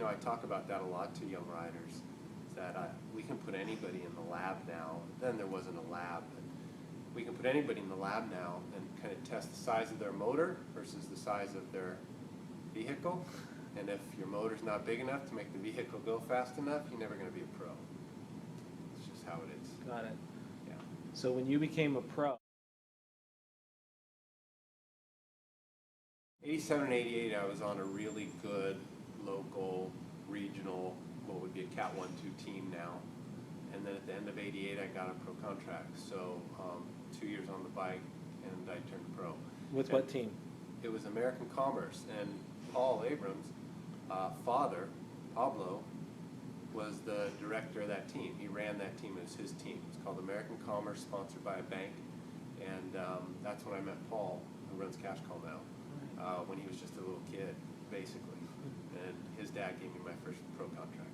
you know, I talk about that a lot to young riders, that we can put anybody in the lab now. Then there wasn't a lab, but we can put anybody in the lab now and kind of test the size of their motor versus the size of their vehicle. And if your motor's not big enough to make the vehicle go fast enough, you're never going to be a pro. It's just how it is. Got it. Yeah. So when you became a pro, 87 and 88, I was on a really good local, regional, what would be a Cat 1-2 team now. And then at the end of 88, I got a pro contract. So 2 years on the bike, and I turned pro. with what team? It was American Commerce, and Paul Abrams' father, Pablo, was the director of that team. He ran that team. It was his team. It's called American Commerce, sponsored by a bank. And that's when I met Paul, who runs Cash Call now, when he was just a little kid, basically. And his dad gave me my first pro contract.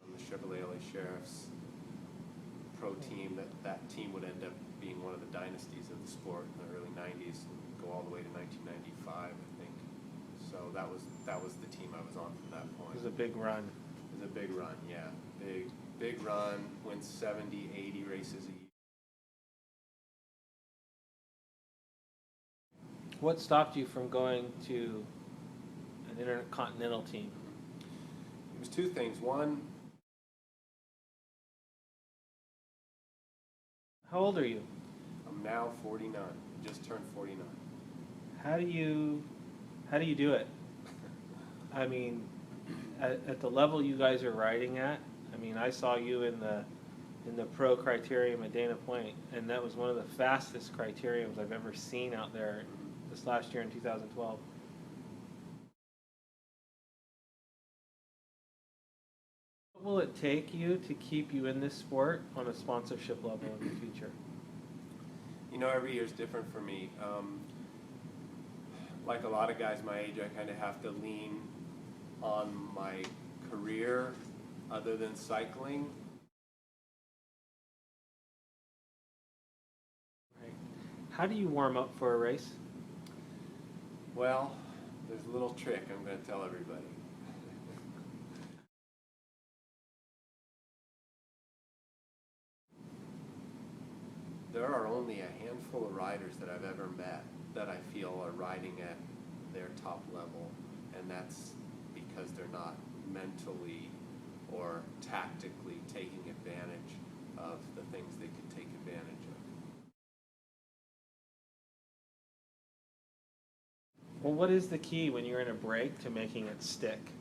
On the Chevrolet LA Sheriff's pro team, that team would end up being one of the dynasties of the sport in the early 90s and go all the way to 1995, I think. So that was the team I was on from that point. It was a big run. It was a big run, yeah. Big run, went 70, 80 races a year. What stopped you from going to an intercontinental team? It was two things. One, How old are you? I'm now 49, just turned 49. How do you do it? I mean, at the level you guys are riding at, I mean, I saw you in the pro criterium at Dana Point, and that was one of the fastest criteriums I've ever seen out there this last year in 2012. What will it take you to keep you in this sport on a sponsorship level in the future? You know, every year is different for me. Like a lot of guys my age, I kind of have to lean on my career other than cycling. Right. How do you warm up for a race? Well, there's a little trick I'm going to tell everybody. There are only a handful of riders that I've ever met that I feel are riding at their top level, and that's because they're not mentally or tactically taking advantage of the things they could take advantage of. Well, what is the key when you're in a break to making it stick?